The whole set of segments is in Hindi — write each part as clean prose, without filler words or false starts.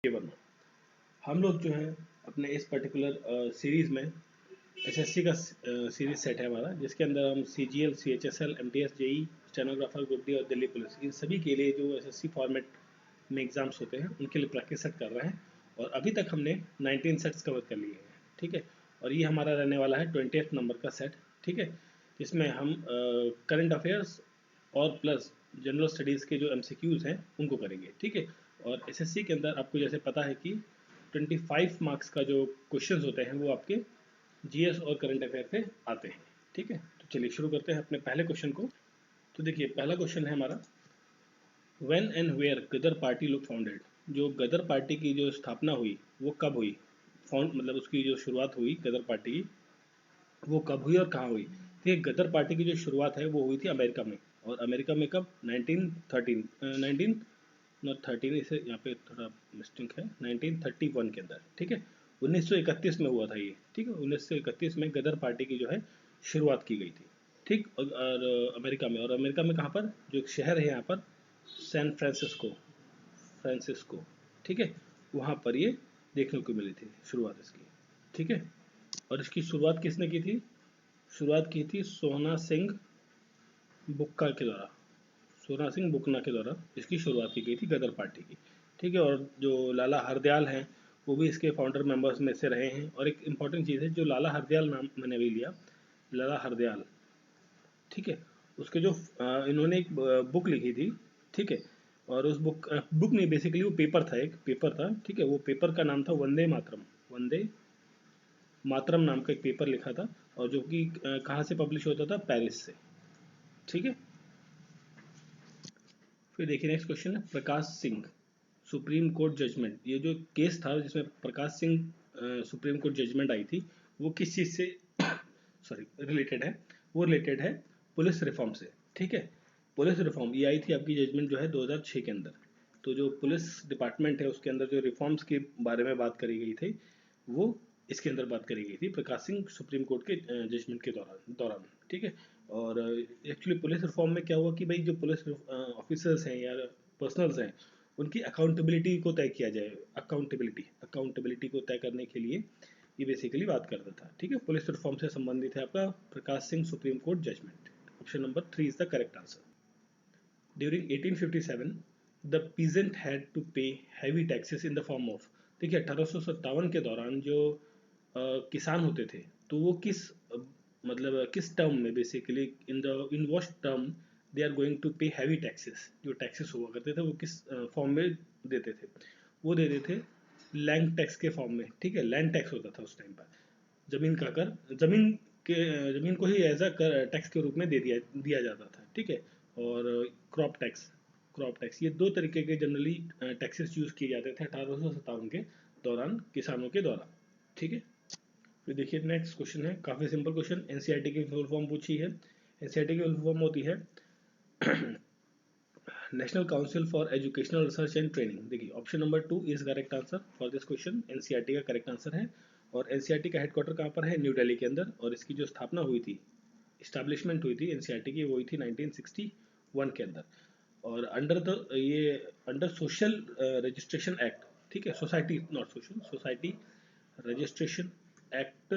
वर्मा। हम लोग जो है अपने इस पर्टिकुलर सीरीज में एसएससी का सीरीज सेट है हमारा, जिसके अंदर हम CGL, CHSL, MTS, JE, stenographer, group D और दिल्ली पुलिस, इन सभी के लिए जो एसएससी फॉर्मेट में एग्जाम्स होते हैं उनके लिए प्रैक्टिस सेट कर रहे हैं। और अभी तक हमने 19 सेट्स कवर कर लिए हैं, ठीक है। और ये हमारा रहने वाला है 20th नंबर का सेट, ठीक है। इसमें हम करंट अफेयर्स और प्लस जनरल स्टडीज़ के जो एमसीक्यूज़ हैं उनको करेंगे, ठीक है। और एसएससी के अंदर आपको जैसे पता है कि 25 मार्क्स का जो क्वेश्चंस होते हैं वो आपके जीएस और करंट अफेयर से आते हैं, ठीक है। तो चलिए शुरू करते हैं अपने पहले क्वेश्चन को। तो देखिए पहला क्वेश्चन है हमारा, when and where Ghadar party look founded. जो गदर पार्टी की जो स्थापना हुई वो कब हुई, फाउंड मतलब उसकी जो शुरुआत हुई गदर पार्टी की, वो कब हुई और कहाँ हुई। तो ये गदर पार्टी की जो शुरुआत है वो हुई थी अमेरिका में। और अमेरिका में कब, 1913 नॉट 13, इसे यहाँ पे थोड़ा मिस्टेक है, 1931 के अंदर, ठीक है। 1931 में हुआ था ये, ठीक है। 1931 में गदर पार्टी की जो है शुरुआत की गई थी, ठीक। और अमेरिका में, और अमेरिका में कहाँ पर, जो एक शहर है यहाँ पर, सैन फ्रांसिस्को, फ्रांसिस्को, ठीक है। वहाँ पर ये देखने को मिली थी शुरुआत इसकी, ठीक है। और इसकी शुरुआत किसने की थी, शुरुआत की थी सोना सिंह बुक्का के द्वारा, सोना सिंह बुकना के द्वारा इसकी शुरुआत की गई थी गदर पार्टी की, ठीक है। और जो लाला हरदयाल हैं वो भी इसके फाउंडर मेंबर्स में से रहे हैं। और एक इम्पॉर्टेंट चीज़ है, जो लाला हरदयाल नाम मैंने अभी लिया, लाला हरदयाल, ठीक है। उसके जो इन्होंने एक बुक लिखी थी, ठीक है। और उस बुक नहीं, बेसिकली वो पेपर था, एक पेपर था, ठीक है। वो पेपर का नाम था वंदे मातरम, वंदे मातरम नाम का एक पेपर लिखा था। और जो कि कहाँ से पब्लिश होता था, पेरिस से, ठीक है। फिर देखिए नेक्स्ट क्वेश्चन है, प्रकाश सिंह सुप्रीम कोर्ट जजमेंट। ये जो केस था जिसमें प्रकाश सिंह सुप्रीम कोर्ट जजमेंट आई थी, वो किस चीज़ से सॉरी रिलेटेड है, वो रिलेटेड है पुलिस रिफॉर्म से, ठीक है। पुलिस रिफॉर्म ये आई थी आपकी जजमेंट जो है 2006 के अंदर। तो जो पुलिस डिपार्टमेंट है उसके अंदर जो रिफॉर्म्स के बारे में बात करी गई थी, वो इसके अंदर बात करी गई थी प्रकाश सिंह सुप्रीम कोर्ट के जजमेंट के दौरान, ठीक है। और एक्चुअली पुलिस रिफॉर्म में क्या हुआ कि भाई जो पुलिस ऑफिसर्स हैं या पर्सनल्स हैं उनकी अकाउंटेबिलिटी को तय किया जाए, अकाउंटेबिलिटी को तय करने के लिए ये बेसिकली बात करता था, ठीक है। पुलिस रिफॉर्म से संबंधित है आपका Prakash Singh supreme court judgement. Option number 3 is the correct answer. During 1857 the peasant had to pay heavy taxes in the form of. देखिए 1857 के दौरान जो किसान होते थे, तो वो किस मतलब किस टर्म में, basically in what term they are going to pay heavy taxes. जो टैक्सेस हुआ करते थे वो किस फॉर्म में देते थे, वो देते थे लैंड टैक्स के फॉर्म में, ठीक है। लैंड टैक्स होता था उस टाइम पर, जमीन का कर, के जमीन को ही एज अ टैक्स के रूप में दे दिया जाता था, ठीक है। और क्रॉप टैक्स ये दो तरीके के जनरली टैक्सेस यूज किए जाते थे 1857 के दौरान किसानों के द्वारा, ठीक है। फिर देखिए नेक्स्ट क्वेश्चन है, काफ़ी सिंपल क्वेश्चन, एनसीईआरटी की फुल फॉर्म पूछी है। एनसीईआरटी की फुल फॉर्म होती है national council for educational research and training. देखिए option number 2 is correct answer for this question, NCERT का करेक्ट आंसर है। और एनसीईआरटी का हेडक्वार्टर कहाँ पर है, न्यू दिल्ली के अंदर। और इसकी जो स्थापना हुई थी, इस्टेब्लिशमेंट हुई थी एनसीईआरटी की, वो हुई थी 1961 के अंदर। और अंडर सोशल रजिस्ट्रेशन एक्ट, ठीक है, society not social, society registration act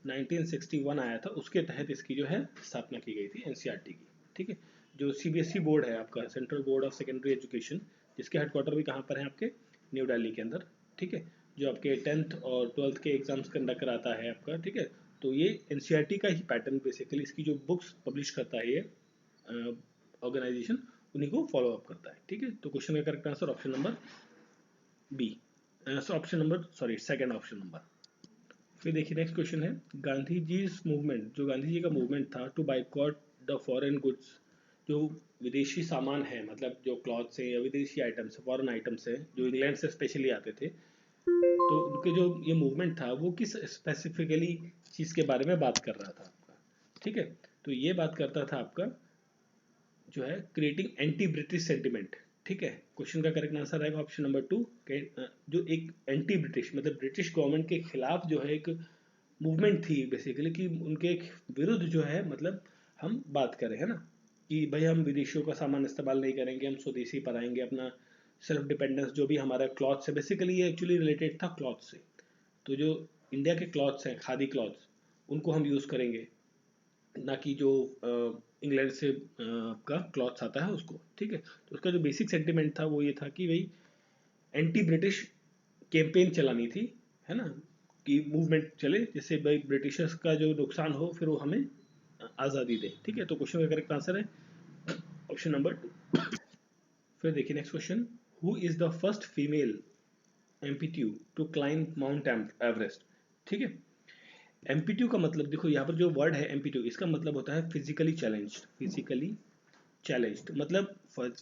1961 आया था, उसके तहत इसकी जो है स्थापना की गई थी एनसीईआरटी की, ठीक है। जो सीबीएसई बोर्ड है आपका, central board of secondary education, जिसके हेडक्वार्टर भी कहाँ पर है आपके, न्यू दिल्ली के अंदर, ठीक है। जो आपके 10th और 12th के एग्जाम्स कंडक्ट कराता है आपका, ठीक है। तो ये एनसीईआरटी का ही पैटर्न, बेसिकली इसकी जो बुक्स पब्लिश करता है ये ऑर्गेनाइजेशन, उन्हीं को फॉलो अप करता है, ठीक है। तो क्वेश्चन का correct answer option number B, option number sorry second option number. फिर देखिए नेक्स्ट क्वेश्चन है, गांधी जी मूवमेंट, जो गांधी जी का मूवमेंट था to boycott the foreign goods, जो विदेशी सामान है, मतलब जो क्लॉथ्स हैं या विदेशी आइटम्स, फॉरेन आइटम्स हैं जो इंग्लैंड से स्पेशली आते थे, तो उनके जो ये मूवमेंट था वो किस स्पेसिफिकली चीज़ के बारे में बात कर रहा था आपका, ठीक है। तो ये बात करता था आपका जो है क्रिएटिंग एंटी ब्रिटिश सेंटिमेंट, ठीक है। क्वेश्चन का करेक्ट आंसर आएगा ऑप्शन नंबर 2, जो एक एंटी ब्रिटिश मतलब ब्रिटिश गवर्नमेंट के खिलाफ जो है एक मूवमेंट थी बेसिकली, कि उनके विरुद्ध जो है, मतलब हम बात करें है ना, कि भाई हम विदेशियों का सामान इस्तेमाल नहीं करेंगे, हम स्वदेशी पर आएंगे, अपना सेल्फ डिपेंडेंस, जो भी हमारा क्लॉथ्स है, बेसिकली ये एक्चुअली रिलेटेड था क्लॉथ से। तो जो इंडिया के क्लॉथ्स हैं, खादी क्लॉथ्स, उनको हम यूज़ करेंगे, ना कि जो इंग्लैंड से का क्लॉथ्स आता है उसको, ठीक है। तो उसका जो बेसिक सेंटिमेंट था वो ये था कि भाई एंटी ब्रिटिश कैंपेन चलानी थी, है ना, कि मूवमेंट चले, जिससे भाई ब्रिटिशर्स का जो नुकसान हो फिर वो हमें आज़ादी दे, ठीक है। तो क्वेश्चन का करेक्ट आंसर है ऑप्शन नंबर 2। फिर देखिए next question, who is the first female amputee to climb mount Everest, ठीक है। एम्पीट्यू का मतलब देखो, यहाँ पर जो वर्ड है एम्पीट्यू, इसका मतलब होता है फिजिकली चैलेंज्ड। फिजिकली चैलेंज्ड मतलब,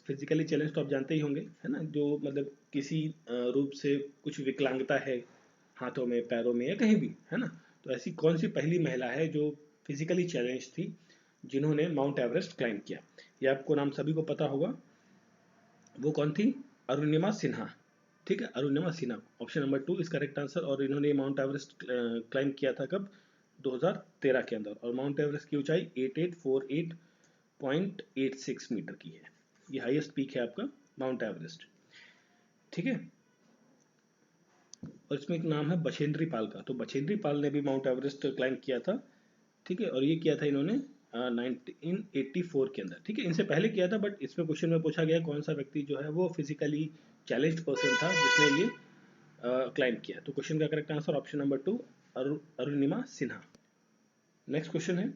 फिजिकली चैलेंज तो आप जानते ही होंगे, है ना, जो मतलब किसी रूप से कुछ विकलांगता है, हाथों में, पैरों में, या कहीं भी, है ना। तो ऐसी कौन सी पहली महिला है जो फिजिकली चैलेंज थी, जिन्होंने माउंट एवरेस्ट क्लाइंब किया? ये आपको नाम सभी को पता होगा। वो कौन थी? अरुणिमा सिन्हा, ठीक है, Arunima Sinha. Option number 2 is correct answer. और इन्होंने माउंट एवरेस्ट क्लाइंब किया था कब? 2013 के अंदर। और माउंट एवरेस्ट की ऊंचाई 8848.86 मीटर की है। ये हाईएस्ट पीक है आपका माउंट एवरेस्ट, ठीक है। और इसमें एक नाम है बछेंद्री पाल का। तो बछेंद्री पाल ने भी माउंट एवरेस्ट क्लाइंब किया था, ठीक है। और ये किया था इन्होंने 1984 के अंदर, ठीक है। इनसे पहले किया था, बट इसमें क्वेश्चन में पूछा गया कौन सा व्यक्ति जो है वो फिजिकली चैलेंज्ड पर्सन था जिसने ये क्लाइंब किया। तो क्वेश्चन का correct answer option number 2, Arunima Sinha. Next question है,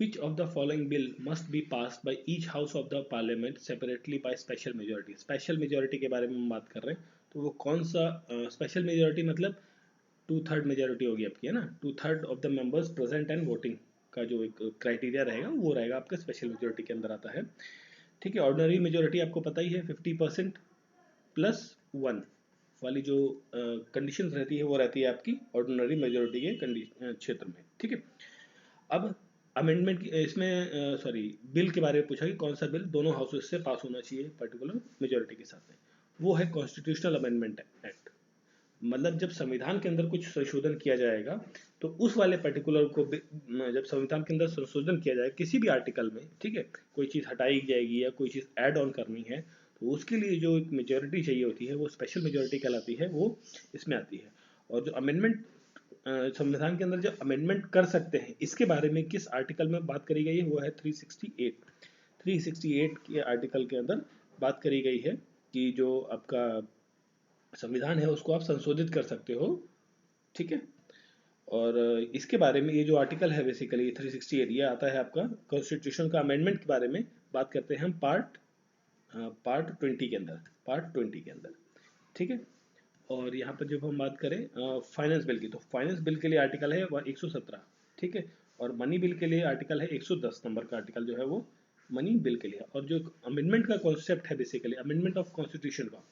Which of the following bill must be passed by each house of the parliament separately by special majority? Special majority के बारे में हम बात कर रहे हैं। तो वो कौन सा स्पेशल मेजोरिटी मतलब 2/3 मेजोरिटी होगी आपकी, है ना। 2/3 of the members present and voting का जो एक क्राइटेरिया रहेगा वो रहेगा आपका स्पेशल मेजोरिटी के अंदर आता है, ठीक है। ऑर्डिनरी मेजोरिटी आपको पता ही है 50% +1 वाली जो कंडीशन रहती है वो रहती है आपकी ऑर्डिनरी मेजोरिटी के क्षेत्र में, ठीक है। अब अमेंडमेंट इसमें सॉरी बिल के बारे में पूछा कि कौन सा बिल दोनों हाउसेस से पास होना चाहिए पर्टिकुलर मेजोरिटी के साथ में। वो है कॉन्स्टिट्यूशनल अमेंडमेंट एक्ट। मतलब जब संविधान के अंदर कुछ संशोधन किया जाएगा तो उस वाले पर्टिकुलर को जब संविधान के अंदर संशोधन किया जाए किसी भी आर्टिकल में, ठीक है, कोई चीज़ हटाई जाएगी या कोई चीज़ ऐड ऑन करनी है, तो उसके लिए जो एक मेजोरिटी चाहिए होती है वो स्पेशल मेजोरिटी कहलाती है, वो इसमें आती है। और जो अमेंडमेंट संविधान के अंदर जो अमेंडमेंट कर सकते हैं, इसके बारे में किस आर्टिकल में बात करी गई है? वो है 368 के आर्टिकल के अंदर बात करी गई है कि जो आपका संविधान है उसको आप संशोधित कर सकते हो, ठीक है। और इसके बारे में ये जो आर्टिकल है बेसिकली 368, ये आता है आपका कॉन्स्टिट्यूशन का अमेंडमेंट के बारे में बात करते हैं हम पार्ट 20 के अंदर, ठीक है। और यहाँ पर जब हम बात करें फाइनेंस बिल की, तो फाइनेंस बिल के लिए आर्टिकल है 117, ठीक है। और मनी बिल के लिए आर्टिकल है 110 नंबर का आर्टिकल जो है वो मनी बिल के लिए। और जो अमेंडमेंट का कॉन्सेप्ट है बेसिकली अमेंडमेंट ऑफ कॉन्स्टिट्यूशन का,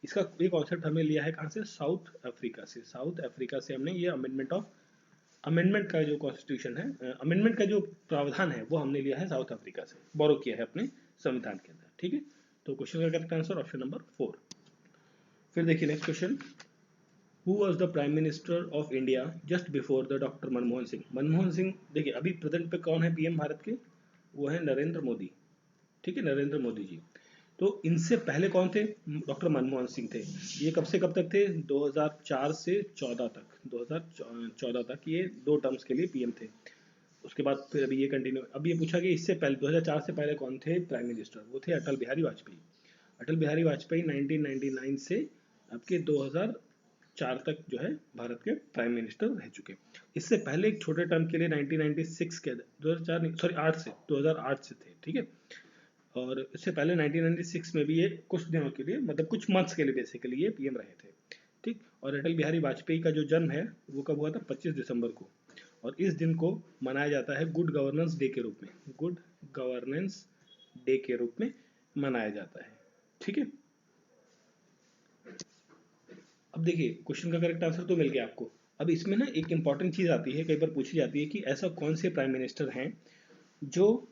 इसका ये कॉन्सेप्ट हमने लिया है कहाँ से? साउथ अफ्रीका से हमने ये अमेंडमेंट का जो कॉन्स्टिट्यूशन है, अमेंडमेंट का जो प्रावधान है वो हमने लिया है साउथ अफ्रीका से, बोरो किया है अपने संविधान के अंदर, ठीक है। तो क्वेश्चन का करेक्ट आंसर ऑप्शन नंबर 4। फिर देखिए next question, who was the prime minister of India just before the doctor Manmohan Singh? Manmohan Singh, देखिए अभी प्रेजेंट पे कौन है पीएम भारत के? वो है नरेंद्र मोदी, ठीक है, नरेंद्र मोदी जी। तो इनसे पहले कौन थे? डॉक्टर मनमोहन सिंह थे। ये कब से कब तक थे? 2004 से 14 तक, 2014 तक ये 2 टर्म्स के लिए पीएम थे। उसके बाद फिर अभी ये कंटिन्यू, अब ये पूछा कि इससे पहले 2004 से पहले कौन थे प्राइम मिनिस्टर? वो थे अटल बिहारी वाजपेयी। अटल बिहारी वाजपेयी 1999 से आपके 2004 तक जो है भारत के प्राइम मिनिस्टर रह चुके। इससे पहले एक छोटे टर्म के लिए 1996 के 2004 नहीं सॉरी 8 से 2008 से थे, ठीक है। और इससे पहले 1996 में भी ये कुछ दिनों के लिए मतलब कुछ मंथ्स के लिए बेसिकली ये पीएम रहे थे, ठीक। और अटल बिहारी वाजपेयी का जो जन्म है वो कब हुआ था? 25 दिसंबर को। और इस दिन को मनाया जाता है गुड गवर्नेंस डे के रूप में, गुड गवर्नेंस डे के रूप में मनाया जाता है, ठीक है। अब देखिए क्वेश्चन का करेक्ट आंसर तो मिल गया आपको। अब इसमें ना एक इंपॉर्टेंट चीज आती है, कई बार पूछी जाती है कि ऐसा कौन से प्राइम मिनिस्टर हैं जो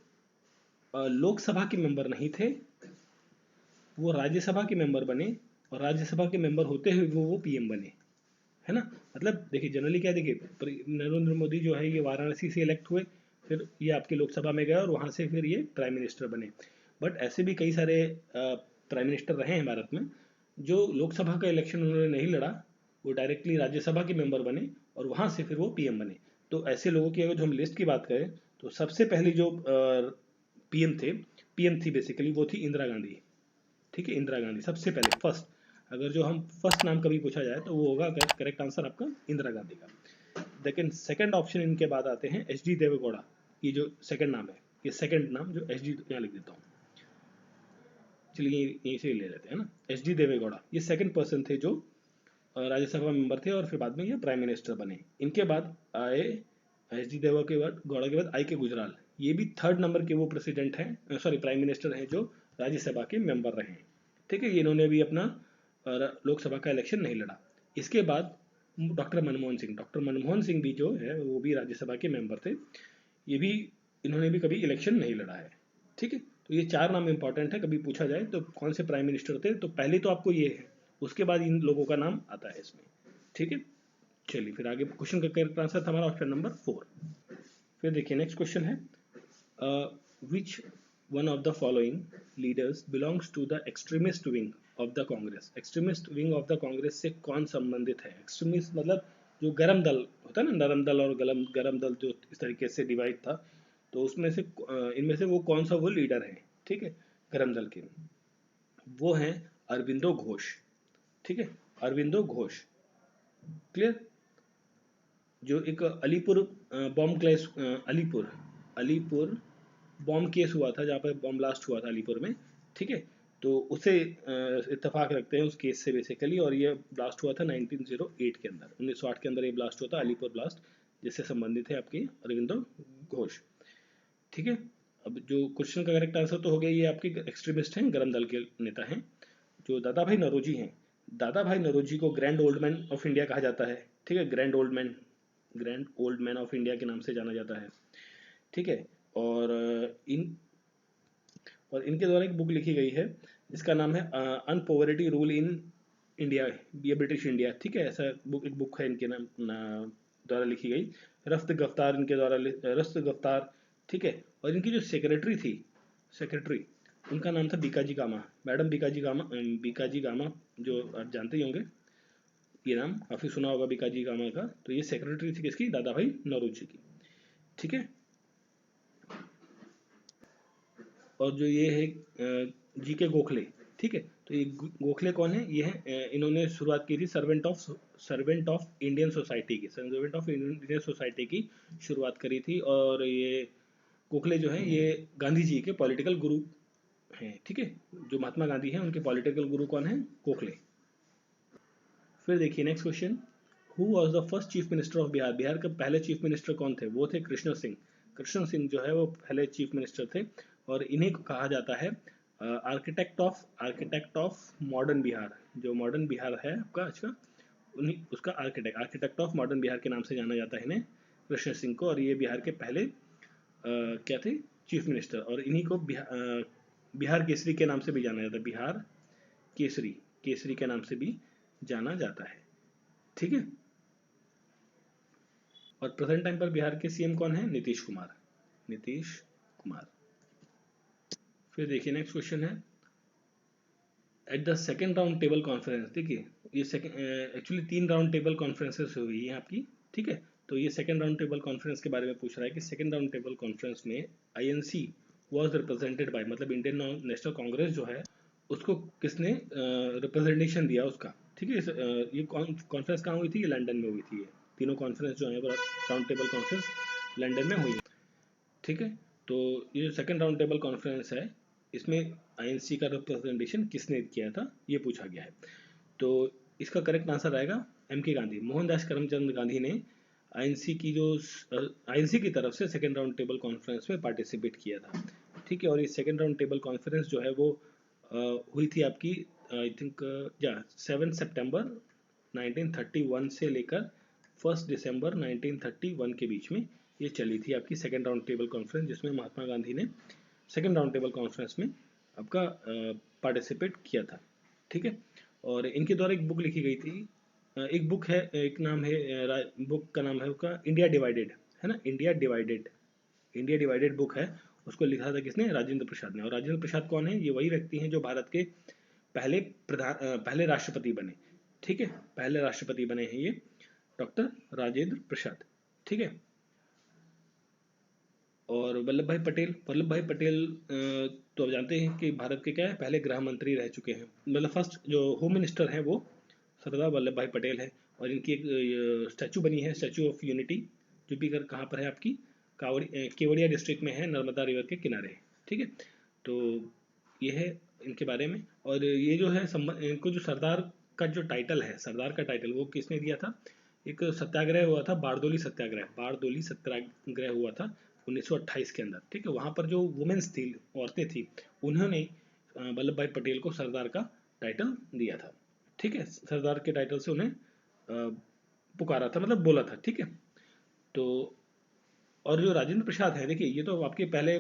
लोकसभा के मेंबर नहीं थे, वो राज्यसभा के मेंबर बने, और राज्यसभा के मेंबर होते हुए वो पीएम बने, है ना। मतलब देखिए जनरली क्या, देखिए नरेंद्र मोदी जो है ये वाराणसी से इलेक्ट हुए, फिर ये आपके लोकसभा में गए और वहां से फिर ये प्राइम मिनिस्टर बने। बट ऐसे भी कई सारे प्राइम मिनिस्टर रहे हैं भारत में, जो लोकसभा का इलेक्शन उन्होंने नहीं लड़ा, वो डायरेक्टली राज्यसभा के मेंबर बने और वहाँ से फिर वो पीएम बने। तो ऐसे लोगों की अगर जो हम लिस्ट की बात करें तो सबसे पहली जो पीएम थी बेसिकली वो थी इंदिरा गांधी। ठीक है, इंदिरा गांधी सबसे पहले फर्स्ट, अगर जो हम फर्स्ट नाम कभी पूछा जाए तो वो होगा करेक्ट आंसर आपका इंदिरा गांधी का। लेकिन सेकंड ऑप्शन इनके बाद आते हैं एच डी देवेगौड़ा। ये जो सेकंड नाम है, ये सेकंड नाम जो एच डी, यहाँ लिख देता हूँ, चलिए यहीं से ले लेते हैं ना, एच डी देवेगौड़ा। ये सेकंड पर्सन थे जो राज्यसभा मेंबर थे और फिर बाद में ये प्राइम मिनिस्टर बने। इनके बाद आए एच डी देवेगौड़ा के बाद आई के गुजराल, ये भी थर्ड नंबर के वो प्रेसिडेंट हैं, सॉरी प्राइम मिनिस्टर हैं जो राज्यसभा के मेंबर रहे हैं। ठीक है, ये इन्होंने भी अपना लोकसभा का इलेक्शन नहीं लड़ा। इसके बाद डॉक्टर मनमोहन सिंह भी जो है वो भी राज्यसभा के मेंबर थे, ये भी इन्होंने भी कभी इलेक्शन नहीं लड़ा है। ठीक है, तो ये चार नाम इंपॉर्टेंट है, कभी पूछा जाए तो कौन से प्राइम मिनिस्टर थे तो पहले तो आपको ये है, उसके बाद इन लोगों का नाम आता है इसमें। ठीक है, चलिए फिर आगे क्वेश्चन का करेक्ट आंसर था हमारा ऑप्शन नंबर 4। फिर देखिए नेक्स्ट क्वेश्चन है, which one of the following leaders belongs to the extremist wing of the Congress. Extremist wing of the Congress से कौन संबंधित है? एक्सट्रीमिस्ट मतलब जो गरम दल होता है ना, नरम दल और गरम दल जो इस तरीके से डिवाइड था, तो उसमें से इनमें से वो कौन सा वो लीडर है? ठीक है, गरम दल के वो हैं अरविंदो घोष। ठीक है, अरविंदो घोष, क्लियर। जो एक Alipore bomb case Alipore bomb case हुआ था, जहाँ पर बॉम्ब ब्लास्ट हुआ था अलीपुर में। ठीक है, तो उसे इत्तेफाक रखते हैं उस केस से बेसिकली, और ये ब्लास्ट हुआ था 1908 के अंदर, 1908 के अंदर ये ब्लास्ट हुआ था, अलीपुर ब्लास्ट, जिससे संबंधित है आपके अरविंदो घोष। ठीक है, अब जो क्वेश्चन का करेक्ट आंसर तो हो गया, ये आपके एक्सट्रीमिस्ट हैं, गरम दल के नेता हैं। जो दादा भाई नौरोजी हैं, दादा भाई नौरोजी को grand old man of India कहा जाता है। ठीक है, grand old man of India के नाम से जाना जाता है। ठीक है, और इनके द्वारा एक बुक लिखी गई है जिसका नाम है अनपॉवर्टी रूल इन इंडिया, ये ब्रिटिश इंडिया। ठीक है, ऐसा एक बुक है इनके नाम द्वारा लिखी गई, रफ्त गफ्तार इनके द्वारा, रफ्त गफ्तार। ठीक है, और इनकी जो सेक्रेटरी उनका नाम था बीकाजी कामा, मैडम बीकाजी कामा, जो आप जानते ही होंगे, ये नाम काफ़ी सुना होगा बीकाजी कामा का। तो ये सेक्रेटरी थी किसकी? दादा भाई नौरोजी की। ठीक है, और जो ये है जी के गोखले। ठीक है, तो ये गोखले कौन है? ये है इन्होंने शुरुआत की थी सर्वेंट ऑफ इंडियन सोसाइटी की, सर्वेंट ऑफ इंडियन सोसाइटी की शुरुआत करी थी। और ये गोखले जो है ये गांधी जी के पॉलिटिकल गुरु हैं। ठीक है, जो महात्मा गांधी हैं उनके पॉलिटिकल गुरु कौन है? गोखले। फिर देखिए next question, who was the first chief minister of Bihar. Bihar के पहले चीफ मिनिस्टर कौन थे? वो थे कृष्ण सिंह। कृष्ण सिंह जो है वो पहले चीफ मिनिस्टर थे, और इन्हीं को कहा जाता है आर्किटेक्ट ऑफ मॉडर्न बिहार। जो मॉडर्न बिहार है आपका आज का, उन्हीं उसका आर्किटेक्ट ऑफ मॉडर्न बिहार के नाम से जाना जाता है इन्हें, कृष्ण सिंह को। और ये बिहार के पहले क्या थे? Chief minister. और इन्हीं को बिहार केसरी के नाम से भी जाना जाता है, बिहार केसरी के नाम से भी जाना जाता है। ठीक है, और प्रेजेंट टाइम पर बिहार के सीएम कौन है? नीतीश कुमार। फिर देखिए नेक्स्ट क्वेश्चन है, at the second round table conference. देखिए ये एक्चुअली 3 राउंड टेबल कॉन्फ्रेंसेस हुई है आपकी। ठीक है, तो ये सेकेंड राउंड टेबल कॉन्फ्रेंस के बारे में पूछ रहा है कि सेकेंड राउंड टेबल कॉन्फ्रेंस में आईएनसी वॉज रिप्रेजेंटेड बाय, मतलब इंडियन नेशनल कांग्रेस जो है उसको किसने रिप्रेजेंटेशन दिया उसका। ठीक है, ये कॉन्फ्रेंस कहाँ हुई थी? ये लंदन में हुई थी। ये तीनों कॉन्फ्रेंस जो है राउंड टेबल कॉन्फ्रेंस लंदन में हुई। ठीक है, तो ये जो सेकेंड राउंड टेबल कॉन्फ्रेंस है इसमें आईएनसी का रिप्रेजेंटेशन किसने किया था, ये पूछा गया है। तो इसका करेक्ट आंसर आएगा एम के गांधी। मोहनदास करमचंद गांधी ने आईएनसी की तरफ से सेकेंड राउंड टेबल कॉन्फ्रेंस में पार्टिसिपेट किया था। ठीक है, और ये सेकेंड राउंड टेबल कॉन्फ्रेंस जो है वो हुई थी आपकी आई थिंक 7 सितंबर 1931 से लेकर 1 दिसंबर 1931 के बीच में ये चली थी आपकी सेकेंड राउंड टेबल कॉन्फ्रेंस, जिसमें महात्मा गांधी ने सेकेंड राउंड टेबल कॉन्फ्रेंस में आपका पार्टिसिपेट किया था। ठीक है, और इनके द्वारा एक बुक लिखी गई थी, एक बुक है, एक नाम है, बुक का नाम है उसका इंडिया डिवाइडेड, है ना, इंडिया डिवाइडेड बुक है। उसको लिखा था किसने? राजेंद्र प्रसाद ने। और राजेंद्र प्रसाद कौन है? ये वही व्यक्ति हैं जो भारत के पहले राष्ट्रपति बने। ठीक है, पहले राष्ट्रपति बने हैं ये डॉक्टर राजेंद्र प्रसाद। ठीक है, और वल्लभ भाई पटेल तो आप जानते हैं कि भारत के क्या है, पहले गृह मंत्री रह चुके हैं। मतलब फर्स्ट जो होम मिनिस्टर हैं वो सरदार वल्लभ भाई पटेल है। और इनकी एक स्टैचू बनी है, स्टैचू ऑफ यूनिटी, जो भी कहाँ पर है आपकी केवड़िया डिस्ट्रिक्ट में है, नर्मदा रिवर के किनारे। ठीक है, तो ये है इनके बारे में। और ये जो है इनको जो सरदार का जो टाइटल है, सरदार का टाइटल वो किसने दिया था? एक सत्याग्रह हुआ था, बारदोली सत्याग्रह हुआ था 1928 के अंदर। ठीक है, वहाँ पर जो वुमेन्स थी, औरतें थी, उन्होंने वल्लभ भाई पटेल को सरदार का टाइटल दिया था। ठीक है, सरदार के टाइटल से उन्हें पुकारा था, मतलब बोला था। ठीक है, तो और जो राजेंद्र प्रसाद है, देखिए ये तो आपके पहले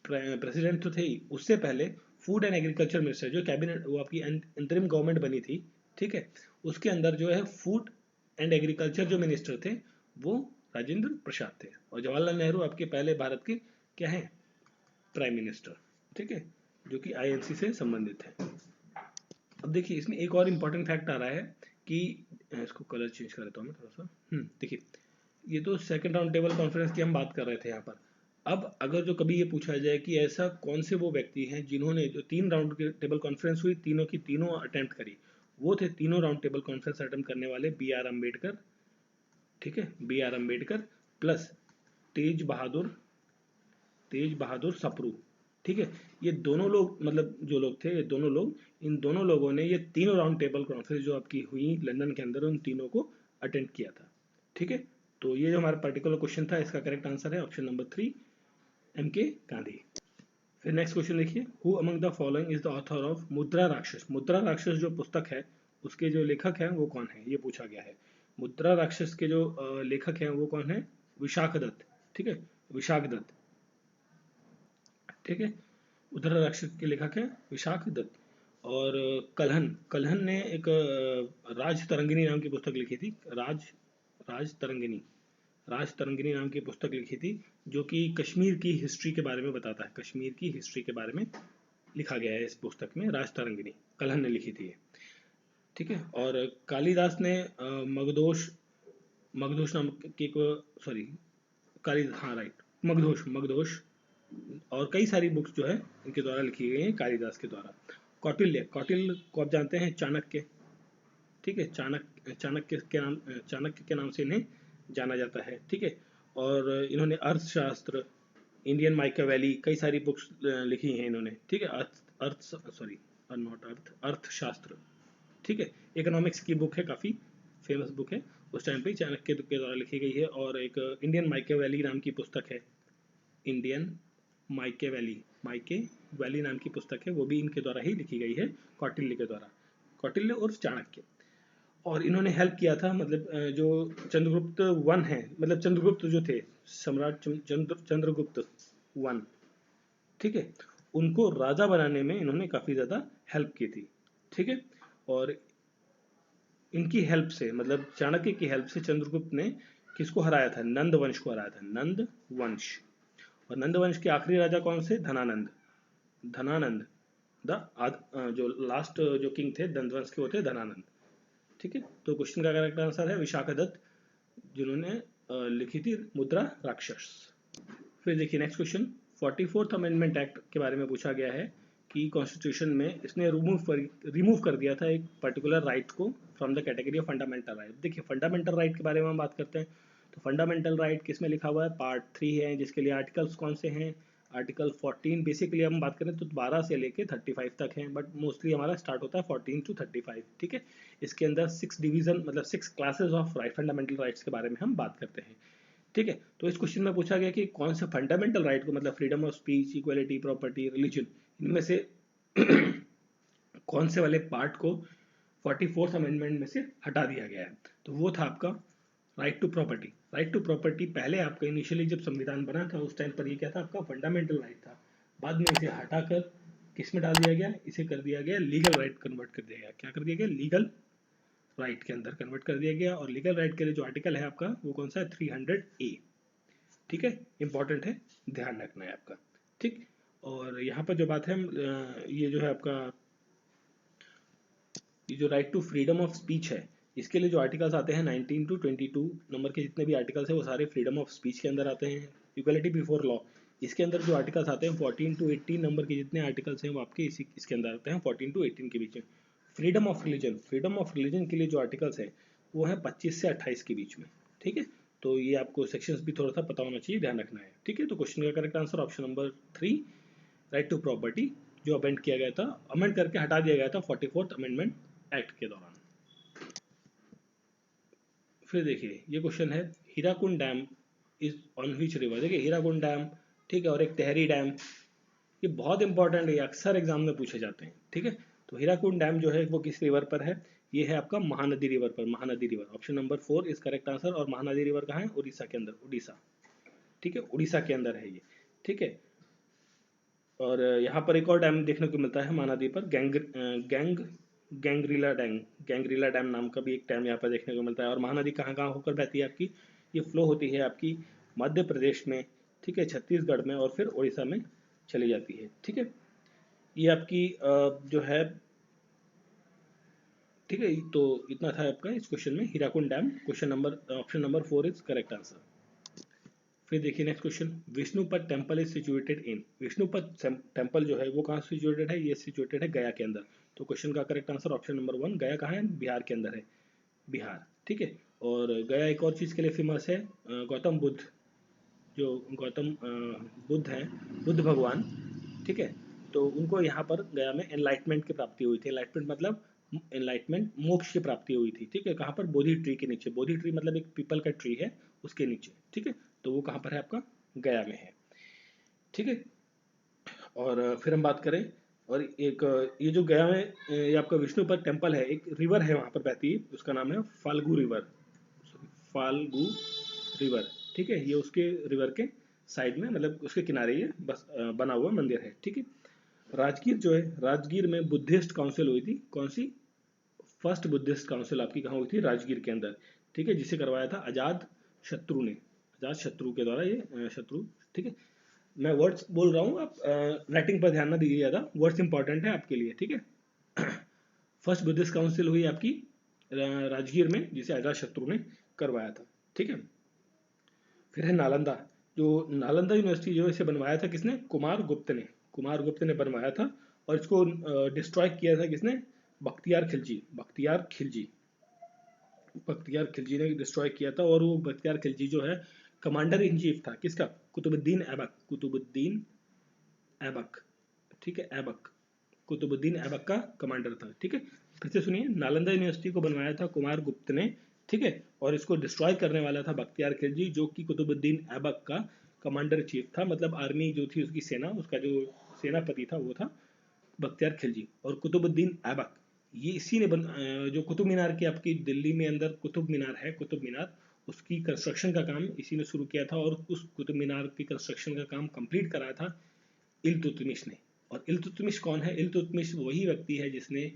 प्रेसिडेंट तो थे ही, उससे पहले फूड एंड एग्रीकल्चर मिनिस्टर, जो कैबिनेट वो आपकी अंतरिम गवर्नमेंट बनी थी। ठीक है, उसके अंदर जो है फूड एंड एग्रीकल्चर जो मिनिस्टर थे वो राजेंद्र प्रसाद थे। और जवाहरलाल नेहरू आपके पहले भारत के क्या है, प्राइम मिनिस्टर। ठीक है, जो कि आईएनसी से संबंधित है। अब देखिए इसमें एक और इम्पोर्टेंट फैक्ट आ रहा है कि इसको कलर चेंज कर देता हूँ मैं थोड़ा सा। देखिए ये तो सेकंड राउंड टेबल कॉन्फ्रेंस की हम बात कर रहे थे यहाँ पर। अब अगर जो कभी ये पूछा जाए कि ऐसा कौन से वो व्यक्ति हैं जिन्होंने जो 3 राउंड की टेबल कॉन्फ्रेंस हुई, तीनों की तीनों अटेम्प्ट करी, वो थे तीनों राउंड टेबल कॉन्फ्रेंस अटेम्प्ट करने वाले बी आर अम्बेडकर। ठीक है, बी आर अम्बेडकर प्लस तेज बहादुर सप्रू। ठीक है, ये दोनों लोग, मतलब जो लोग थे, ये दोनों लोग, इन दोनों लोगों ने ये तीनों राउंड टेबल कॉन्फ्रेंस जो आपकी हुई लंदन के अंदर, उन तीनों को अटेंड किया था। ठीक है, तो ये जो हमारा पर्टिकुलर क्वेश्चन था, इसका करेक्ट आंसर है ऑप्शन नंबर 3, एम के गांधी। फिर नेक्स्ट क्वेश्चन देखिए, who among the following is the author of मुद्रा राक्षस? मुद्रा राक्षस जो पुस्तक है, उसके जो लेखक हैं वो कौन है, ये पूछा गया है। मुद्रा राक्षस के जो लेखक हैं वो कौन है? विशाख दत्त। ठीक है, विशाख दत्त। ठीक है, मुद्रा राक्षस के लेखक हैं विशाख दत्त। और कल्हन ने एक राज तरंगिनी नाम की पुस्तक लिखी थी। राज तरंगिनी राज तरंगिनी नाम की पुस्तक लिखी थी, जो कि कश्मीर की हिस्ट्री के बारे में बताता है। कश्मीर की हिस्ट्री के बारे में लिखा गया है इस पुस्तक में। राज तरंगिनी कल्हन ने लिखी थी। ठीक है, और कालिदास ने मगधोश मगधोश नाम की सॉरी हाँ राइट, मगधोश और कई सारी बुक्स जो है इनके द्वारा लिखी गई हैं, कालिदास के द्वारा। कौटिल्य को आप जानते हैं, चाणक्य। ठीक है, चाणक्य के नाम से इन्हें जाना जाता है। ठीक है, और इन्होंने अर्थशास्त्र, इंडियन माइकावेली, कई सारी बुक्स लिखी हैं इन्होंने। ठीक है, अर्थशास्त्र। ठीक है, इकोनॉमिक्स की बुक है, काफ़ी फेमस बुक है, उस टाइम पे चाणक्य के द्वारा लिखी गई है। और एक इंडियन माइकावेली नाम की पुस्तक है, इंडियन माइके वैली नाम की पुस्तक है, वो भी इनके द्वारा ही लिखी गई है, कौटिल्य के द्वारा। कौटिल्य और चाणक्य। और इन्होंने हेल्प किया था, मतलब जो चंद्रगुप्त वन है, मतलब चंद्रगुप्त जो थे, सम्राट चंद्रगुप्त वन। ठीक है, उनको राजा बनाने में इन्होंने काफ़ी ज़्यादा हेल्प की थी। ठीक है, और इनकी हेल्प से, मतलब चाणक्य की हेल्प से चंद्रगुप्त ने किसको हराया था? नंद वंश को हराया था, नंद वंश। और नंद वंश के आखिरी राजा कौन से? धनानंद जो लास्ट जो किंग थे नंद वंश के, वो थे धनानंद। ठीक है, तो क्वेश्चन का करेक्ट आंसर है विशाख दत्त, जिन्होंने लिखी थी मुद्रा राक्षस। फिर देखिए next question, 44th amendment act के बारे में पूछा गया है कि कॉन्स्टिट्यूशन में इसने रिमूव कर दिया था एक पर्टिकुलर राइट को from the category of fundamental right. देखिए फंडामेंटल राइट के बारे में हम बात करते हैं, तो फंडामेंटल राइट किस में लिखा हुआ है? पार्ट 3 है, जिसके लिए आर्टिकल्स कौन से हैं? आर्टिकल 14। बेसिकली हम बात करें तो 12 से लेके 35 तक हैं, बट मोस्टली हमारा स्टार्ट होता है 14 to 35। ठीक है, इसके अंदर 6 डिवीजन, मतलब 6 क्लासेस ऑफ फंडामेंटल राइट्स के बारे में हम बात करते हैं। ठीक है, तो इस क्वेश्चन में पूछा गया कि कौन से फंडामेंटल राइट को, मतलब freedom of speech, equality, property, religion, इनमें से कौन से वाले पार्ट को 44th अमेंडमेंट में से हटा दिया गया है? तो वो था आपका right to property. Right to property पहले आपका इनिशियली जब संविधान बना था उस टाइम पर ये क्या था? आपका फंडामेंटल राइट था। बाद में इसे हटाकर किस में डाल दिया गया? इसे कर दिया गया लीगल राइट, कन्वर्ट कर दिया गया। क्या कर दिया गया? लीगल राइट के अंदर कन्वर्ट कर दिया गया। और लीगल राइट के लिए जो आर्टिकल है आपका, वो कौन सा है? 300A। ठीक है, इंपॉर्टेंट है, ध्यान रखना है आपका। ठीक, और यहाँ पर जो बात है, ये जो है आपका ये जो right to freedom of speech है, इसके लिए जो आर्टिकल्स आते हैं 19 टू 22 नंबर के जितने भी आर्टिकल्स हैं वो सारे फ्रीडम ऑफ स्पीच के अंदर आते हैं। इक्वलिटी बिफोर लॉ, इसके अंदर जो आर्टिकल्स आते हैं 14 टू 18 नंबर के जितने आर्टिकल्स हैं वो आपके इसके अंदर आते हैं 14 टू 18 के बीच में। फ्रीडम ऑफ रिलीजन के लिए जो आर्टिकल्स है वो है 25 से 28 के बीच में। ठीक है, तो ये आपको सेक्शंस भी थोड़ा सा पता होना चाहिए, ध्यान रखना है। ठीक है, तो क्वेश्चन का correct answer option number 3, right to property, जो अमेंड किया गया था, अमेंड करके हटा दिया गया था 44th अमेंडमेंट एक्ट के दौरान। फिर देखिए ये क्वेश्चन है, Hirakud dam is on which river. देखिए हीराकुंड डैम, ठीक है, और एक टेहरी डैम, ये बहुत इंपॉर्टेंट है, ये अक्सर एग्जाम में पूछे जाते हैं। ठीक है, तो हीराकुंड डैम जो है वो किस रिवर पर है, ये है आपका महानदी रिवर पर, Mahanadi river, option number 4 is correct answer. और महानदी रिवर कहाँ है, उड़ीसा के अंदर, उड़ीसा। ठीक है, उड़ीसा के अंदर है ये। ठीक है, और यहाँ पर एक और डैम देखने को मिलता है महानदी पर, गैंग्रीला डैम नाम का भी एक डैम यहाँ पर देखने को मिलता है। और महानदी कहाँ कहाँ होकर बहती है आपकी, ये फ्लो होती है आपकी मध्य प्रदेश में, ठीक है, छत्तीसगढ़ में, और फिर उड़ीसा में चली जाती है। ठीक है, ये आपकी जो है, ठीक है, तो इतना था आपका इस क्वेश्चन में, Hirakud dam. Question number option number 4 is correct answer. फिर देखिए next question, Vishnupad temple is situated in. Vishnupad temple जो है वो कहाँ सिचुएटेड है, ये सिचुएटेड है गया के अंदर। तो क्वेश्चन का करेक्ट आंसर ऑप्शन नंबर 1, गया कहाँ है, बिहार के अंदर है, बिहार। ठीक है, और गया एक और चीज़ के लिए फेमस है, गौतम बुद्ध, जो गौतम बुद्ध हैं, बुद्ध भगवान, ठीक है, तो उनको यहाँ पर गया में एनलाइटमेंट की प्राप्ति हुई थी। एनलाइटमेंट मतलब एनलाइटमेंट, मोक्ष की प्राप्ति हुई थी। ठीक है, कहाँ पर, बोधि ट्री के नीचे, बोधि ट्री मतलब एक पीपल का ट्री है उसके नीचे। ठीक है, तो वो कहाँ पर है, आपका गया में है। ठीक है, और फिर हम बात करें, और एक ये जो गया में ये आपका विष्णुपद टेम्पल है, एक रिवर है वहाँ पर बहती है, उसका नाम है फाल्गु रिवर, फाल्गु रिवर। ठीक है, ये उसके रिवर के साइड में, मतलब उसके किनारे ये बस बना हुआ मंदिर है। ठीक है, राजगीर जो है, राजगीर में बुद्धिस्ट काउंसिल हुई थी, कौन सी, फर्स्ट बुद्धिस्ट काउंसिल आपकी कहाँ हुई थी, राजगीर के अंदर। ठीक है, जिसे करवाया था अजात शत्रु ने, अजात शत्रु के द्वारा, ये शत्रु। ठीक है, मैं वर्ड्स बोल रहा हूँ, आप राइटिंग पर ध्यान ना दीजिए ज़्यादा, वर्ड्स इंपॉर्टेंट है आपके लिए। ठीक है, फर्स्ट बुद्धिस्ट काउंसिल हुई आपकी राजगीर में, जिसे अजात शत्रु ने करवाया था। ठीक है, फिर है नालंदा, जो नालंदा यूनिवर्सिटी जो इसे बनवाया था किसने, कुमार गुप्त ने, कुमार गुप्त ने बनवाया था। और इसको डिस्ट्रॉय किया था किसने, बख्तियार खिलजी, बख्तियार खिलजी, बख्तियार खिलजी ने डिस्ट्रॉय किया था। और वो बख्तियार खिलजी जो है कमांडर इन चीफ था किसका, कुतुबुद्दीन ऐबक, कुतुबुद्दीन ऐबक। ठीक है, ऐबक, कुतुबुद्दीन ऐबक का कमांडर था। ठीक है, फिर से सुनिए, नालंदा यूनिवर्सिटी को बनवाया था कुमार गुप्त ने। ठीक है, और इसको डिस्ट्रॉय करने वाला था बख्तियार खिलजी, जो कि कुतुबुद्दीन ऐबक का कमांडर चीफ था, मतलब आर्मी जो थी उसकी सेना, उसका जो सेनापति था वो था बख्तियार खिलजी। और कुतुबुद्दीन ऐबक, ये इसी ने जो कुतुब मीनार की आपकी दिल्ली में अंदर कुतुब मीनार है, कुतुब मीनार, उसकी कंस्ट्रक्शन का काम इसी ने शुरू किया था। और उस कुतुब मीनार की कंस्ट्रक्शन का काम कंप्लीट कराया था इल्तुतमिश ने। और इल्तुतमिश कौन है, इल्तुतमिश वही व्यक्ति है जिसने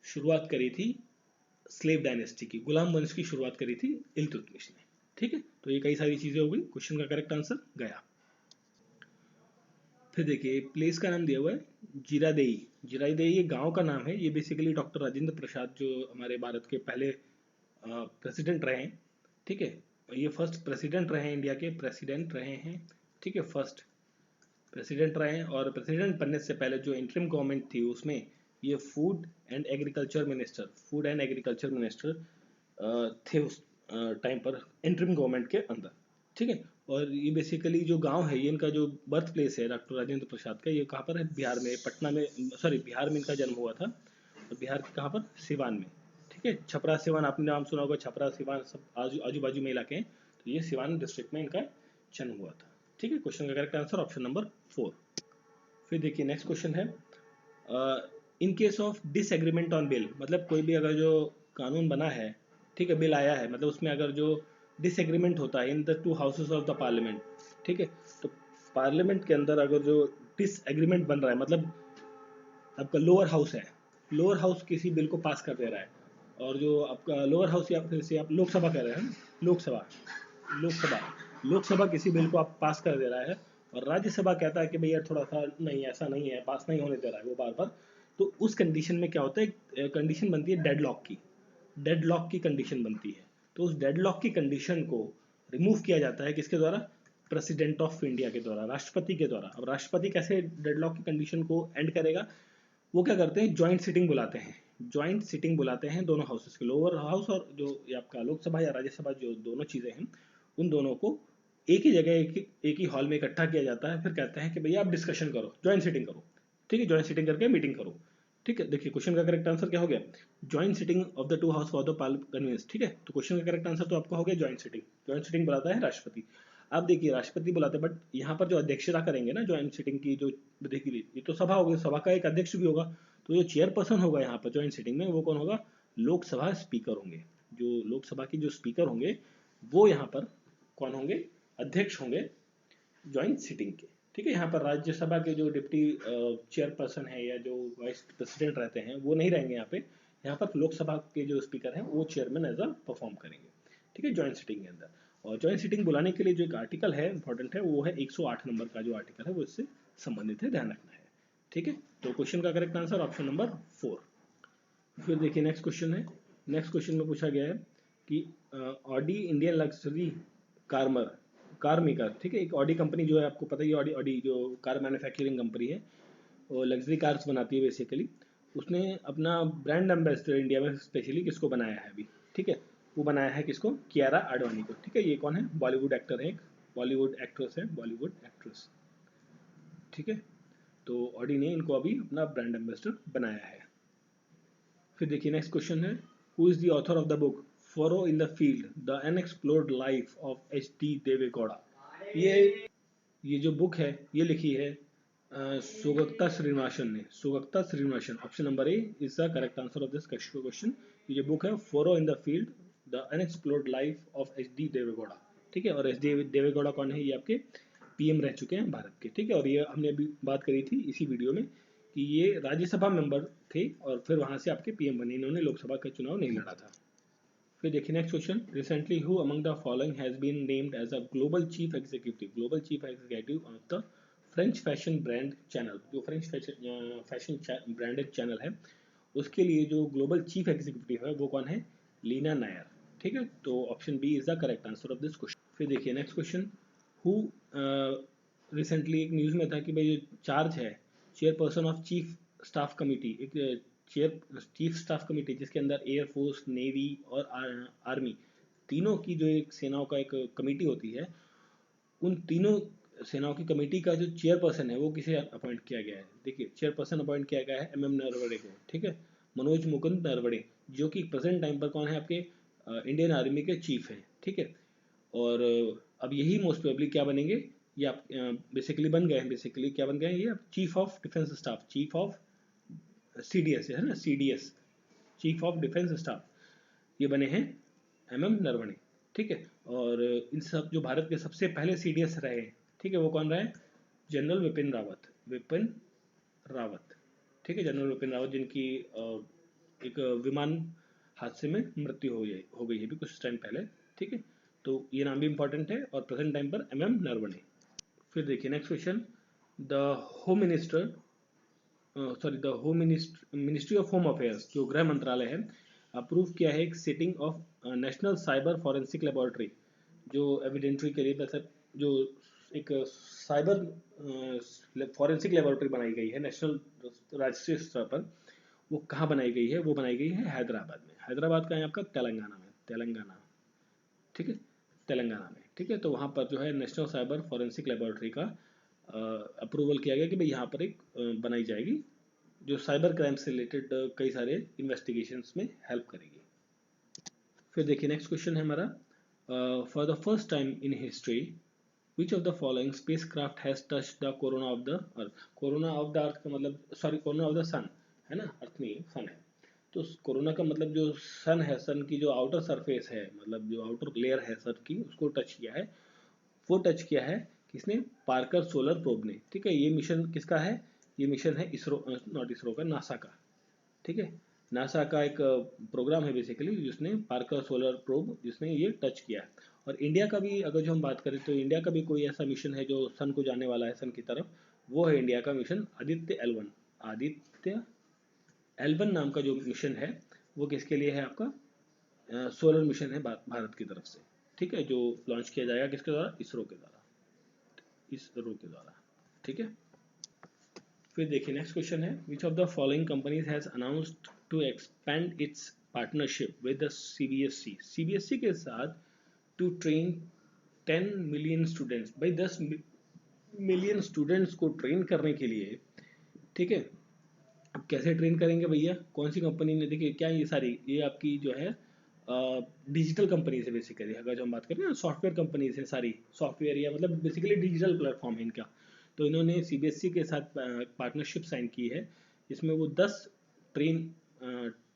शुरुआत करी थी स्लेव डायनेस्टी की, गुलाम वंश की शुरुआत करी थी इल्तुतमिश ने। ठीक है, तो ये कई सारी चीजें हो गई। क्वेश्चन का करेक्ट आंसर गया। फिर देखिए प्लेस का नाम दिया हुआ है जीरादेई, जीरादेई ये गांव का नाम है। ये बेसिकली डॉक्टर राजेंद्र प्रसाद जो हमारे भारत के पहले प्रेसिडेंट रहे हैं, ठीक है, ये फर्स्ट प्रेसिडेंट रहे हैं, इंडिया के प्रेसिडेंट रहे हैं। ठीक है, फर्स्ट प्रेसिडेंट रहे हैं। और प्रेसिडेंट बनने से पहले जो इंटरिम गवर्नमेंट थी उसमें ये फूड एंड एग्रीकल्चर मिनिस्टर थे उस टाइम पर इंटरिम गवर्नमेंट के अंदर। ठीक है, और ये बेसिकली जो गांव है, ये इनका जो बर्थ प्लेस है डॉक्टर राजेंद्र प्रसाद का, ये कहाँ पर है, बिहार में, पटना में, सॉरी बिहार में इनका जन्म हुआ था। और बिहार के कहाँ पर, सिवान में। ठीक है, छपरा सिवान आपने नाम सुना होगा, छपरा सिवान सब आजू बाजू में इलाके हैं, तो ये सिवान डिस्ट्रिक्ट में इनका जन्म हुआ था। ठीक है, क्वेश्चन का करेक्ट आंसर ऑप्शन नंबर 4। फिर देखिए नेक्स्ट क्वेश्चन है, in case of disagreement on bill, मतलब कोई भी अगर जो कानून बना है, ठीक है, बिल आया है, मतलब उसमें अगर जो डिसएग्रीमेंट होता है in the two houses of the parliament, ठीक है, तो पार्लियामेंट के अंदर अगर जो डिसएग्रीमेंट बन रहा है, मतलब आपका लोअर हाउस है, लोअर हाउस किसी बिल को पास कर दे रहा है, और जो आपका लोअर हाउस या फिर से आप लोकसभा कह रहे हैं, लोकसभा, लोकसभा, लोकसभा किसी बिल को आप पास कर दे रहा है, और राज्यसभा कहता है कि भैया थोड़ा सा नहीं, ऐसा नहीं है, पास नहीं होने दे रहा है वो बार बार, तो उस कंडीशन में क्या होता है, कंडीशन बनती है डेडलॉक की, डेडलॉक की कंडीशन बनती है। तो उस डेडलॉक की कंडीशन को रिमूव किया जाता है किसके द्वारा, प्रेसिडेंट ऑफ इंडिया के द्वारा, राष्ट्रपति के द्वारा। अब राष्ट्रपति कैसे डेडलॉक की कंडीशन को एंड करेगा, वो क्या करते हैं, ज्वाइंट सिटिंग बुलाते हैं, ज्वाइंट सिटिंग बुलाते हैं दोनों हाउसेस के, लोअर हाउस और जो ये आपका लोकसभा या राज्यसभा, जो दोनों चीज़ें हैं उन दोनों को एक ही जगह एक ही हॉल में इकट्ठा किया जाता है। फिर कहते हैं कि भैया आप डिस्कशन करो, ज्वाइंट सिटिंग करो, ठीक है, ज्वाइंट सिटिंग करके मीटिंग करो, ठीक है। देखिए क्वेश्चन का करेक्ट आंसर क्या हो गया, joint sitting of the two house for the convenience, ठीक है। तो क्वेश्चन का करेक्ट आंसर तो आपका हो गया ज्वाइंट सिटिंग, ज्वाइंट सिटिंग बुलाता है राष्ट्रपति। अब देखिए राष्ट्रपति बुलाते हैं, बट यहाँ पर जो अध्यक्षता करेंगे ना ज्वाइंट सिटिंग की, जो देखिए ये तो सभा होगी, सभा का एक अध्यक्ष भी होगा, तो जो चेयरपर्सन होगा यहाँ पर ज्वाइंट सिटिंग में वो कौन होगा, लोकसभा स्पीकर होंगे। जो लोकसभा की जो स्पीकर होंगे वो यहाँ पर कौन होंगे, अध्यक्ष होंगे ज्वाइंट सिटिंग के, ठीक है। यहाँ पर राज्यसभा के जो डिप्टी चेयरपर्सन है या जो वाइस प्रेसिडेंट रहते हैं वो नहीं रहेंगे यहाँ पे, यहाँ पर लोकसभा के जो स्पीकर हैं वो चेयरमैन एज अ परफॉर्म करेंगे, ठीक है, ज्वाइंट सिटिंग के अंदर। और ज्वाइंट सिटिंग बुलाने के लिए जो एक आर्टिकल है इंपॉर्टेंट है, वो है 108 नंबर का जो आर्टिकल है वो इससे संबंधित है, ध्यान रखना है, ठीक है। तो क्वेश्चन का करेक्ट आंसर ऑप्शन नंबर 4। फिर देखिए नेक्स्ट क्वेश्चन है, नेक्स्ट क्वेश्चन में पूछा गया है कि ऑडी इंडियन लग्जरी कारमर कार मेकर, ठीक है, एक ऑडी कंपनी जो है आपको पता ही, ऑडी ऑडी जो कार मैन्युफैक्चरिंग कंपनी है, वो लग्जरी कार्स बनाती है बेसिकली। उसने अपना ब्रांड एम्बेसडर इंडिया में स्पेशली किसको बनाया है अभी, ठीक है, वो बनाया है किसको, कियारा आडवाणी को, ठीक है। ये कौन है, बॉलीवुड एक्टर है, एक बॉलीवुड एक्ट्रेस है, बॉलीवुड एक्ट्रेस, ठीक है। तो ऑडी ने इनको अभी अपना ब्रांड एम्बेसडर बनाया है। फिर देखिए नेक्स्ट क्वेश्चन है, who is the author of the book furrows in the field the unexplored life of H D Deve Gowda. ये जो बुक है ये लिखी है सुगता श्रीनिवासन ने, Sugata Srinivasan. Option number A is the correct answer of this question. ये जो बुक है furrow in the field the unexplored life of H D Deve Gowda, ठीक है। और एच डी देवेगौड़ा कौन है, ये आपके पीएम रह चुके हैं भारत के, ठीक है। और ये हमने अभी बात करी थी इसी वीडियो में कि ये राज्यसभा मेंबर थे और फिर वहां से आपके पीएम बने, इन्होंने लोकसभा का चुनाव नहीं लड़ा था। फिर देखिए next question, recently who among the following has been named as a global chief executive, global chief executive of the French fashion brand Chanel. जो फ्रेंच फैशन ब्रांडेड चैनल है उसके लिए जो ग्लोबल चीफ एग्जीक्यूटिव है वो कौन है, लीना नायर, ठीक है। तो option B is the correct answer of this question. फिर देखिए नेक्स्ट क्वेश्चन, हु रिसेंटली एक न्यूज़ में था कि भाई जो चार्ज है chairperson of chief staff committee, एक चीफ स्टाफ कमेटी जिसके अंदर एयरफोर्स, नेवी और आर्मी तीनों की जो एक सेनाओं का एक कमेटी होती है, उन तीनों सेनाओं की कमेटी का जो चेयरपर्सन है वो किसे अपॉइंट किया गया है। देखिए चेयरपर्सन अपॉइंट किया गया है एमएम नरवणे को, ठीक है, मनोज मुकुंद नरवणे, जो कि प्रेजेंट टाइम पर कौन है आपके इंडियन आर्मी के चीफ हैं, ठीक है। और अब यही मोस्ट प्रोबेबली क्या बनेंगे, ये आप बेसिकली बन गए हैं, बेसिकली क्या बन गए हैं ये, chief of defence staff, chief of CDS है ना, CDS, chief of defence staff, ये बने हैं एमएम नरवणे, ठीक है। और इन सब जो भारत के सबसे पहले सीडीएस रहे, ठीक है, वो कौन रहे, जनरल विपिन रावत, विपिन रावत, ठीक है, जनरल विपिन रावत, जिनकी एक विमान हादसे में मृत्यु हो गई है भी कुछ टाइम पहले, ठीक है। तो ये नाम भी इंपॉर्टेंट है और प्रेजेंट टाइम पर एमएम नरवणे। फिर देखिए next question, the home minister sorry the home ministry of home affairs, जो गृह मंत्रालय है, अप्रूव किया है एक setting of national cyber forensic laboratory, जो एविडेंट्री के लिए मतलब जो एक साइबर फॉरेंसिक लेबोरेटरी बनाई गई है नेशनल राष्ट्रीय स्तर पर, वो कहाँ बनाई गई है, वो बनाई गई है हैदराबाद में। हैदराबाद का है आपका तेलंगाना में, तेलंगाना, ठीक है, तेलंगाना में, ठीक है। तो वहाँ पर जो है नेशनल साइबर फॉरेंसिक लेबोरेटरी का अप्रूवल किया गया कि भाई यहाँ पर एक बनाई जाएगी जो साइबर क्राइम से रिलेटेड कई सारे इन्वेस्टिगेशंस में हेल्प करेगी। फिर देखिए नेक्स्ट क्वेश्चन है हमारा, for the first time in history which of the following space craft has touched the corona of the earth. Corona of the earth का मतलब, सॉरी, कोरोना ऑफ द सन है ना, अर्थ नहीं सन है। तो कोरोना का मतलब जो सन है, सन की जो आउटर सरफेस है, मतलब जो आउटर लेयर है सन की, उसको टच किया है। वो टच किया है किसने, पार्कर सोलर प्रोब ने, ठीक है। ये मिशन किसका है, ये मिशन है इसरो, नॉट इसरो का, नासा का, ठीक है। नासा का एक प्रोग्राम है बेसिकली जिसने पार्कर सोलर प्रोब जिसने ये टच किया है। और इंडिया का भी अगर जो हम बात करें तो इंडिया का भी कोई ऐसा मिशन है जो सन को जाने वाला है, सन की तरफ, वो है इंडिया का mission Aditya L1, Aditya L1 नाम का जो मिशन है वो किसके लिए है? आपका सोलर मिशन है भारत की तरफ से, ठीक है, जो लॉन्च किया जाएगा किसके द्वारा? इसरो के द्वारा, इसरो के द्वारा, ठीक है। फिर देखिए नेक्स्ट क्वेश्चन है, which of the following companies has announced to expand its partnership with the CBSE, CBSE के साथ टू ट्रेन 10 मिलियन स्टूडेंट्स, भाई 10 मिलियन स्टूडेंट्स को ट्रेन करने के लिए, ठीक है। अब कैसे ट्रेन करेंगे भैया? कौन सी कंपनी ने? देखिए क्या ये सारी, ये आपकी जो है डिजिटल कंपनी से बेसिकली, अगर जो हम बात करें ना, सॉफ्टवेयर कंपनी से सारी, सॉफ्टवेयर या मतलब बेसिकली डिजिटल प्लेटफॉर्म है इनका। तो इन्होंने सीबीएसई के साथ पार्टनरशिप साइन की है, जिसमें वो 10 ट्रेन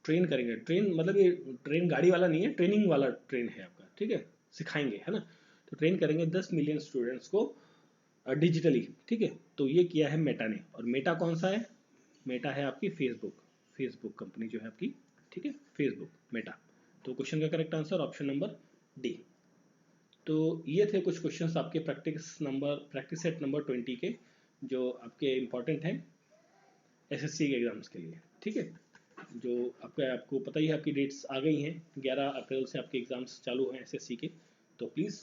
ट्रेन करेंगे। ट्रेन मतलब ये ट्रेन गाड़ी वाला नहीं है, ट्रेनिंग वाला ट्रेन है आपका, ठीक है, सिखाएंगे, है ना। तो ट्रेन करेंगे 10 मिलियन स्टूडेंट्स को डिजिटली, ठीक है। तो ये किया है मेटा ने। और मेटा कौन सा है? मेटा है आपकी फेसबुक, फेसबुक कंपनी जो है आपकी, ठीक है, फेसबुक, मेटा। तो क्वेश्चन का correct answer option number D. तो ये थे कुछ क्वेश्चंस आपके प्रैक्टिस सेट नंबर 20 के, जो आपके इंपॉर्टेंट हैं एसएससी के एग्जाम्स के लिए, ठीक है। जो आपको पता ही है, आपकी डेट्स आ गई हैं, 11 अप्रैल से आपके एग्जाम्स चालू हैं एसएससी के। तो प्लीज़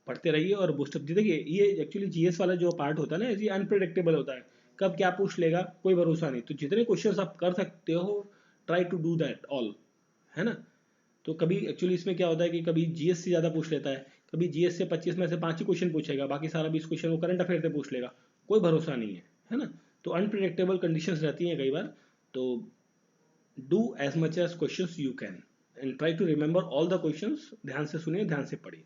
पढ़ते रहिए और बूस्टअप। देखिए ये एक्चुअली जीएस वाला जो पार्ट होता है ना, ये अनप्रिडिक्टेबल होता है, कब क्या पूछ लेगा कोई भरोसा नहीं। तो जितने क्वेश्चंस आप कर सकते हो, try to do that all, है ना। तो कभी एक्चुअली इसमें क्या होता है कि कभी जीएस से ज़्यादा पूछ लेता है, कभी जीएस से 25 में से 5 ही क्वेश्चन पूछेगा, बाकी सारा 20 क्वेश्चन वो करंट अफेयर से पूछ लेगा, कोई भरोसा नहीं है ना। तो अनप्रिडिक्टेबल कंडीशंस रहती हैं कई बार। तो do as much as questions you can and try to remember all the questions. ध्यान से सुनिए, ध्यान से पढ़िए।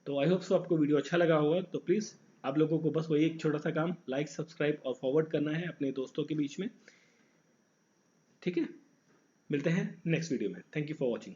तो आई होप सो आपको वीडियो अच्छा लगा होगा। तो प्लीज़ आप लोगों को बस वही एक छोटा सा काम, लाइक, सब्सक्राइब और फॉरवर्ड करना है अपने दोस्तों के बीच में, ठीक है। मिलते हैं नेक्स्ट वीडियो में। Thank you for watching.